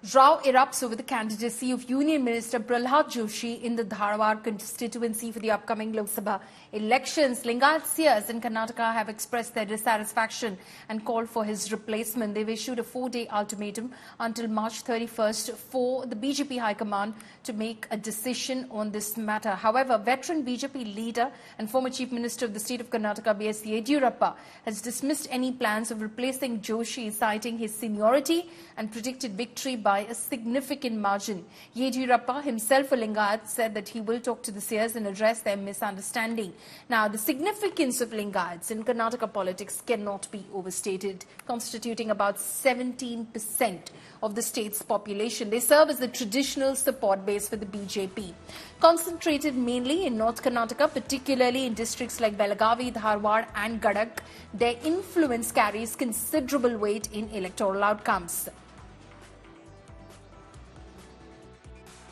Row erupts over the candidacy of Union Minister Prahlad Joshi in the Dharwad constituency for the upcoming Lok Sabha elections. Lingayat seers in Karnataka have expressed their dissatisfaction and called for his replacement. They've issued a 4-day ultimatum until March 31st for the BJP High Command to make a decision on this matter. However, veteran BJP leader and former Chief Minister of the state of Karnataka, B.S. Yediyurappa, has dismissed any plans of replacing Joshi, citing his seniority and predicted victory by a significant margin. Yediyurappa, himself a Lingayat, said that he will talk to the seers and address their misunderstanding. Now, the significance of Lingayats in Karnataka politics cannot be overstated, constituting about 17% of the state's population. They serve as the traditional support base for the BJP. Concentrated mainly in North Karnataka, particularly in districts like Belagavi, Dharwad and Gadag, their influence carries considerable weight in electoral outcomes.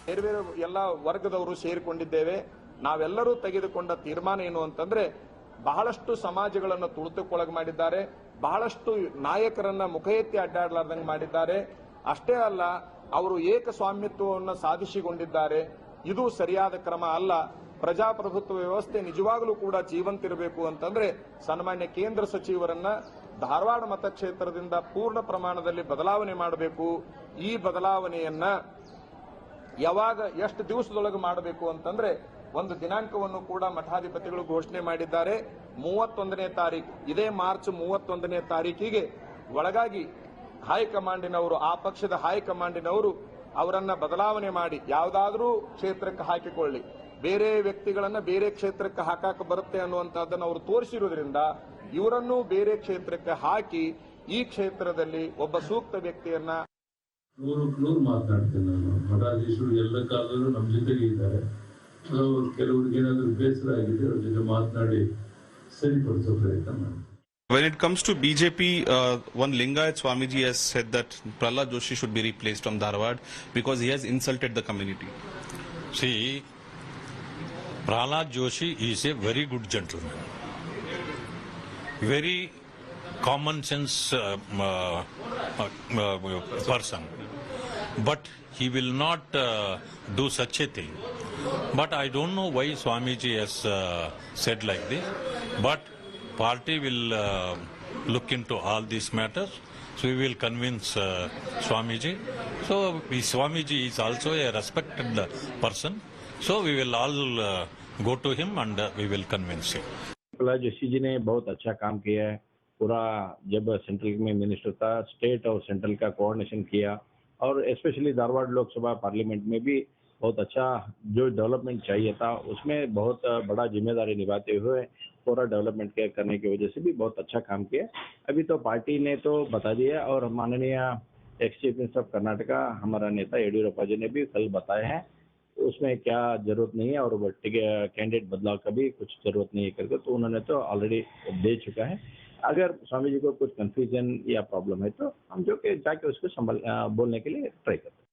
ಬೇರೆ ಬೇರೆ ಎಲ್ಲ ವರ್ಗದವರು ಸೇರಿಕೊಂಡಿದ್ದೇವೆ. ನಾವೆಲ್ಲರೂ ತೆಗೆದುಕೊಂಡ ತೀರ್ಮಾನ ಏನು ಅಂತಂದ್ರೆ ಬಹಳಷ್ಟು ಸಮಾಜಗಳನ್ನು ತುಳಿತಕ್ಕೊಳಗೆ ಮಾಡಿದ್ದಾರೆ, ಬಹಳಷ್ಟು ನಾಯಕರನ್ನ ಮುಖ ಎತ್ತಿ ಅಡ್ಡಾಡಲಾರ್ದಂಗೆ ಮಾಡಿದ್ದಾರೆ. ಅಷ್ಟೇ ಅಲ್ಲ, ಅವರು ಏಕಸ್ವಾಮ್ಯತ್ವವನ್ನು ಸಾಧಿಸಿಕೊಂಡಿದ್ದಾರೆ. ಇದು ಸರಿಯಾದ ಕ್ರಮ ಅಲ್ಲ. ಪ್ರಜಾಪ್ರಭುತ್ವ ವ್ಯವಸ್ಥೆ ನಿಜವಾಗಲೂ ಕೂಡ ಜೀವಂತಿರಬೇಕು ಅಂತಂದ್ರೆ ಸನ್ಮಾನ್ಯ ಕೇಂದ್ರ ಸಚಿವರನ್ನ ಧಾರವಾಡ ಮತಕ್ಷೇತ್ರದಿಂದ ಪೂರ್ಣ ಪ್ರಮಾಣದಲ್ಲಿ ಬದಲಾವಣೆ ಮಾಡಬೇಕು. ಈ ಬದಲಾವಣೆಯನ್ನ ಯಾವಾಗ ಎಷ್ಟು ದಿವಸದೊಳಗೆ ಮಾಡಬೇಕು ಅಂತಂದ್ರೆ ಒಂದು ದಿನಾಂಕವನ್ನು ಕೂಡ ಮಠಾಧಿಪತಿಗಳು ಘೋಷಣೆ ಮಾಡಿದ್ದಾರೆ. 31ನೇ ತಾರೀಕು, ಇದೇ ಮಾರ್ಚ್ 31ನೇ ತಾರೀಕಿಗೆ ಒಳಗಾಗಿ ಹೈಕಮಾಂಡಿನವರು, ಆ ಪಕ್ಷದ ಹೈಕಮಾಂಡಿನವರು ಅವರನ್ನ ಬದಲಾವಣೆ ಮಾಡಿ ಯಾವುದಾದ್ರೂ ಕ್ಷೇತ್ರಕ್ಕೆ ಹಾಕಿಕೊಳ್ಳಿ, ಬೇರೆ ವ್ಯಕ್ತಿಗಳನ್ನ ಬೇರೆ ಕ್ಷೇತ್ರಕ್ಕೆ ಹಾಕಕ್ಕೆ ಬರುತ್ತೆ ಅನ್ನುವಂಥದ್ದನ್ನು ಅವರು ತೋರಿಸಿರುವುದರಿಂದ ಇವರನ್ನು ಬೇರೆ ಕ್ಷೇತ್ರಕ್ಕೆ ಹಾಕಿ ಈ ಕ್ಷೇತ್ರದಲ್ಲಿ ಒಬ್ಬ ಸೂಕ್ತ ವ್ಯಕ್ತಿಯನ್ನ ನೂರು ಮಾತನಾಡ್ತೇನೆ. ನಾನು ಮಠಾಧೀಶರು ಎಲ್ಲ ಕಾಲದಲ್ಲೂ ನಮ್ಮ ಜೊತೆಗೆ ಇದ್ದಾರೆ. ಕೆಲವರಿಗೆ ಏನಾದರೂ ಬೇಸರ ಆಗಿದೆ, ಅವ್ರ ಜೊತೆ ಮಾತನಾಡಿ ಸರಿಪಡಿಸೋ ಪ್ರಯತ್ನ ಮಾಡ್ತೀನಿ. When it comes to BJP, one Lingayat Swamiji has said that Prahlad Joshi should be replaced from Dharwad because he has insulted the community. See, Prahlad Joshi is a very good gentleman, very common sense person, but he will not do such a thing. But I don't know why Swamiji has said like this, but party will look into all these matters, so we will convince Swamiji. So Swamiji is also a respected person, so we will all go to him and we will convince him. Prahlad Joshi ji ने बहुत अच्छा काम किया है. पूरा जब central में minister था, स्टेट और सेंट्रल का कोऑर्डिनेशन किया और स्पेशली धारवाड़ लोकसभा पार्लियामेंट में भी बहुत अच्छा जो डेवलपमेंट चाहिए था उसमें बहुत बड़ा जिम्मेदारी निभाते हुए पूरा डेवलपमेंट करने की वजह से भी बहुत अच्छा काम किया. अभी तो पार्टी ने तो बता दिया और माननीय ex chief minister of Karnataka हमारा नेता येडियुरप्पा जी ने भी कल बताया है उसमें क्या जरूरत नहीं है और कैंडिडेट बदलाव का भी कुछ जरूरत नहीं है करके, तो उन्होंने तो ऑलरेडी दे चुका है. अगर स्वामी जी को कुछ कंफ्यूजन या प्रॉब्लम है तो हम जो कि जाके उसको बोलने के लिए ट्राई करते हैं.